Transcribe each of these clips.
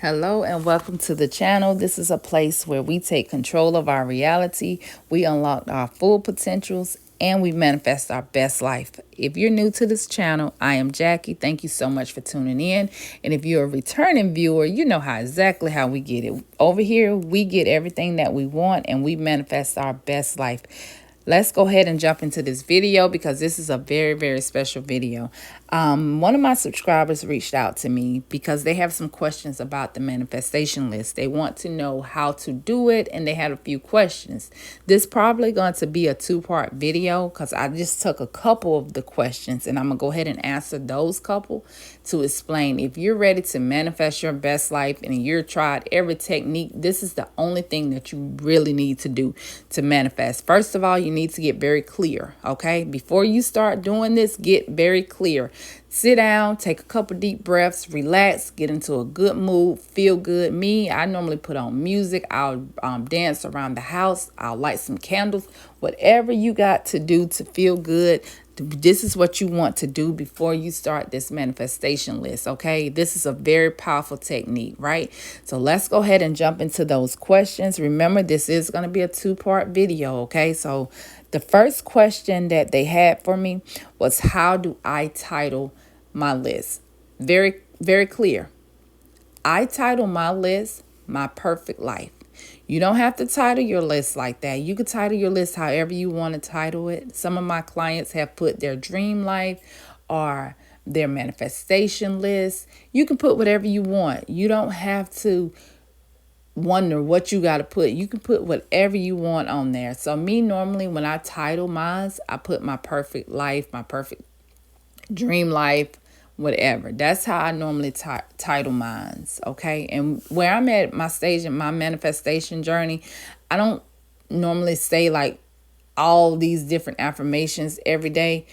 Hello and welcome to the channel. This is a place where we take control of our reality, we unlock our full potentials, and we manifest our best life. If you're new to this channel, I am Jackie. Thank you so much for tuning in. And if you're a returning viewer, you know exactly how we get it. Over here, we get everything that we want and we manifest our best life. Let's go ahead and jump into this video because this is a very, very special video. One of my subscribers reached out to me because they have some questions about the manifestation list. They want to know how to do it and they had a few questions. This probably going to be a two-part video because I just took a couple of the questions and I'm going to go ahead and answer those couple to explain. If you're ready to manifest your best life and you're tried every technique, this is the only thing that you really need to do to manifest. First of all, you need to get very clear, okay? Before you start doing this, get very clear. Sit down, take a couple deep breaths, relax, get into a good mood, feel good. I normally put on music. I'll dance around the house. I'll light some candles. Whatever you got to do to feel good, this is what you want to do before you start this manifestation list, okay? This is a very powerful technique, right? So let's go ahead and jump into those questions. Remember, this is going to be a two-part video, okay? So the first question that they had for me was, how do I title my list? Very, very clear. I title my list My Perfect Life. You don't have to title your list like that. You can title your list however you want to title it. Some of my clients have put their dream life or their manifestation list. You can put whatever you want. You don't have to wonder what you got to put. You can put whatever you want on there. So me, normally when I title mine, I put my perfect life, my perfect dream life, whatever. That's how I normally title mines, okay? And where I'm at my stage in my manifestation journey, I don't normally say like all these different affirmations every day.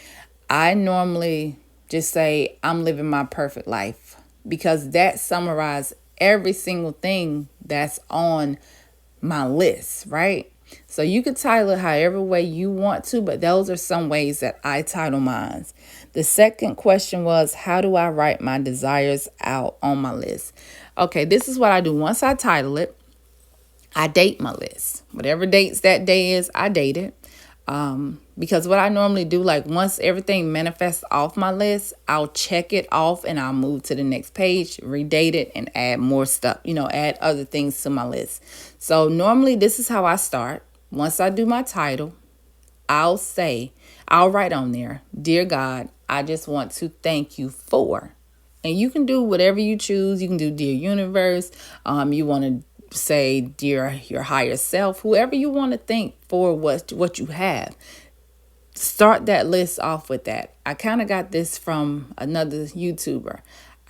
I normally just say I'm living my perfect life because that summarizes every single thing that's on my list, right? So you could title it however way you want to, but those are some ways that I title mine. The second question was, how do I write my desires out on my list? Okay, this is what I do. Once I title it, I date my list. Whatever dates that day is, I date it. Because what I normally do, like once everything manifests off my list, I'll check it off and I'll move to the next page, redate it, and add more stuff, add other things to my list. So normally this is how I start. Once I do my title, I'll write on there, Dear God, I just want to thank you for. And you can do whatever you choose. You can do Dear Universe. You want to say Dear your higher self, whoever you want to thank for what you have. Start that list off with that. I kind of got this from another YouTuber.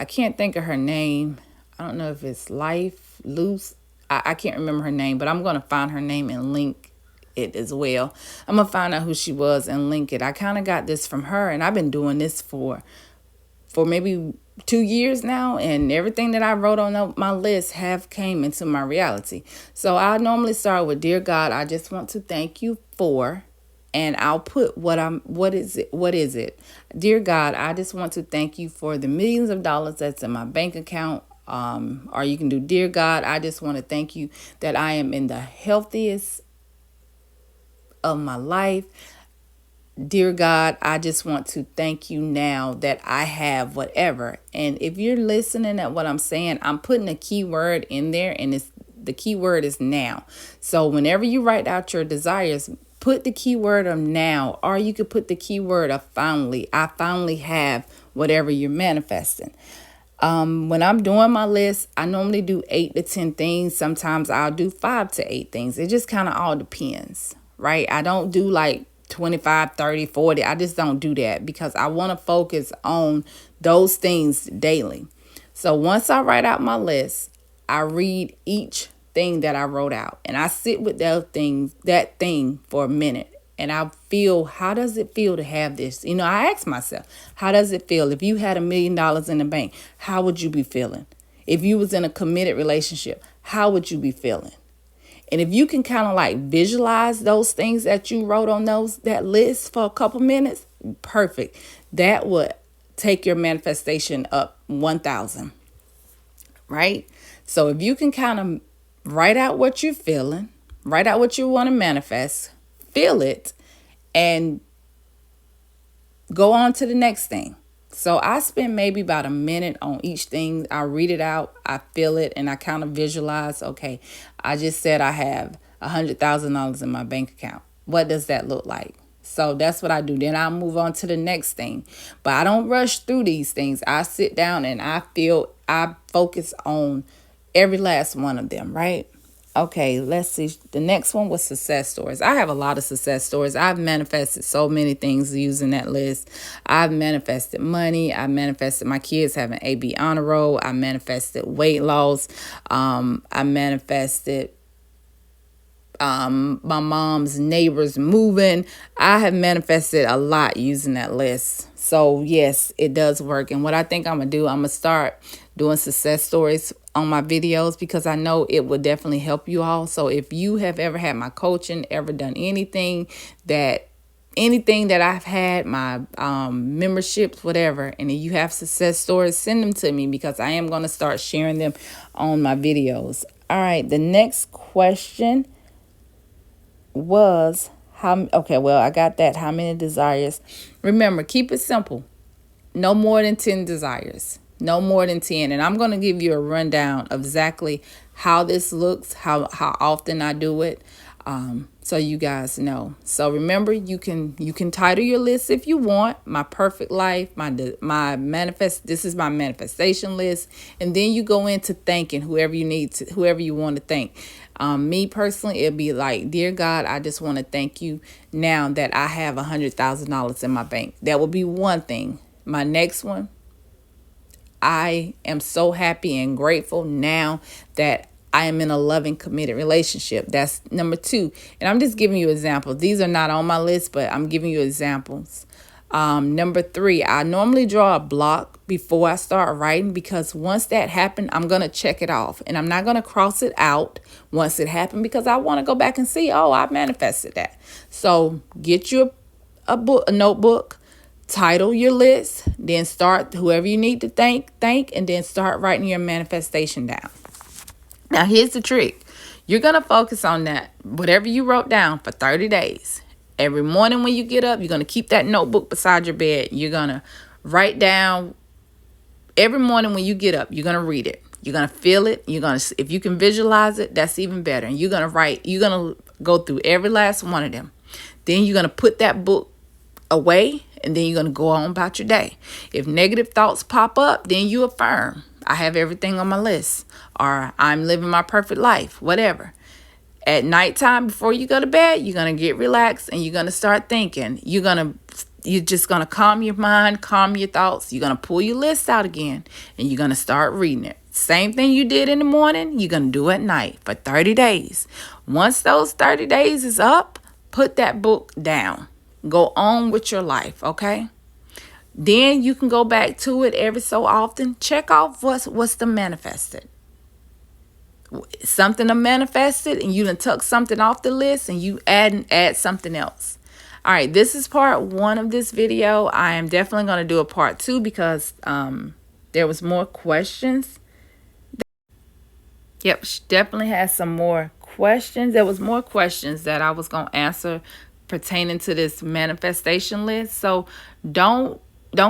I can't think of her name. I don't know if it's Life Loose. I can't remember her name, but I'm going to find her name and link it as well. I'm going to find out who she was and link it. I kind of got this from her, and I've been doing this for maybe 2 years now, and everything that I wrote on my list have came into my reality. So I normally start with, Dear God, I just want to thank you for, and I'll put what is it? Dear God, I just want to thank you for the millions of dollars that's in my bank account. Or you can do, Dear God, I just want to thank you that I am in the healthiest of my life. Dear God, I just want to thank you now that I have whatever. And if you're listening at what I'm saying, I'm putting a keyword in there, and the keyword is now. So whenever you write out your desires, put the keyword of now, or you could put the keyword of finally. I finally have whatever you're manifesting. When I'm doing my list, I normally do 8 to 10 things. Sometimes I'll do 5 to 8 things. It just kind of all depends, right? I don't do like 25, 30, 40. I just don't do that because I want to focus on those things daily. So once I write out my list, I read each thing that I wrote out and I sit with that thing for a minute. And I feel, how does it feel to have this? I ask myself, how does it feel? If you had $1 million in the bank, how would you be feeling? If you was in a committed relationship, how would you be feeling? And if you can kind of like visualize those things that you wrote on that list for a couple minutes, perfect. That would take your manifestation up 1,000. right? So if you can kind of write out what you're feeling, write out what you want to manifest, feel it, and go on to the next thing. So I spend maybe about a minute on each thing. I read it out, I feel it, and I kind of visualize, okay, I just said I have $100,000 in my bank account. What does that look like? So that's what I do. Then I'll move on to the next thing. But I don't rush through these things. I sit down and I focus on every last one of them, right? Okay, let's see. The next one was success stories. I have a lot of success stories. I've manifested so many things using that list. I've manifested money. I manifested my kids having AB honor roll. I manifested weight loss. I manifested my mom's neighbors moving. I have manifested a lot using that list. So yes, it does work. And what I think I'm gonna do, I'm gonna start doing success stories on my videos, because I know it will definitely help you all. So if you have ever had my coaching, ever done anything that I've had, my memberships, whatever, and if you have success stories, send them to me, because I am going to start sharing them on my videos. All right, the next question was I got that. How many desires? Remember, keep it simple. No more than 10 desires. No more than 10. And I'm going to give you a rundown of exactly how this looks, how often I do it, so you guys know. So remember, you can title your list if you want. My perfect life, this is my manifestation list. And then you go into thanking whoever you want to thank. Me personally, it'd be like, dear God, I just want to thank you now that I have $100,000 in my bank. That would be one thing. My next one, I am so happy and grateful now that I am in a loving, committed relationship. That's number 2. And I'm just giving you examples. These are not on my list, but I'm giving you examples. Number 3, I normally draw a block before I start writing, because once that happened, I'm going to check it off. And I'm not going to cross it out once it happened, because I want to go back and see, oh, I manifested that. So get you a notebook, title your list, then start whoever you need to thank, and then start writing your manifestation down. Now, here's the trick. You're going to focus on that, whatever you wrote down, for 30 days. Every morning when you get up, you're going to keep that notebook beside your bed. You're going to write down every morning when you get up. You're going to read it. You're going to feel it. If you can visualize it, that's even better. And you're going to go through every last one of them. Then you're going to put that book away, and then you're going to go on about your day. If negative thoughts pop up, then you affirm, I have everything on my list, or I'm living my perfect life, whatever. At nighttime, before you go to bed, you're going to get relaxed, and you're going to start thinking. You're just going to calm your mind, calm your thoughts. You're going to pull your list out again, and you're going to start reading it. Same thing you did in the morning, you're going to do at night for 30 days. Once those 30 days is up, put that book down. Go on with your life, okay? Then you can go back to it every so often. Check off what's the manifested. Something to manifested, and you done took something off the list, and you add something else. All right, this is part 1 of this video. I am definitely going to do a part 2, because there was more questions. Yep, she definitely has some more questions. There was more questions that I was going to answer pertaining to this manifestation list. So don't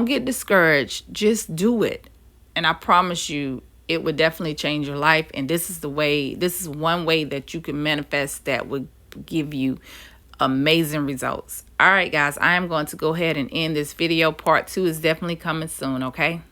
get discouraged. Just do it. And I promise you, it would definitely change your life. And this is one way that you can manifest that would give you amazing results. All right, guys, I am going to go ahead and end this video. Part 2 is definitely coming soon, okay?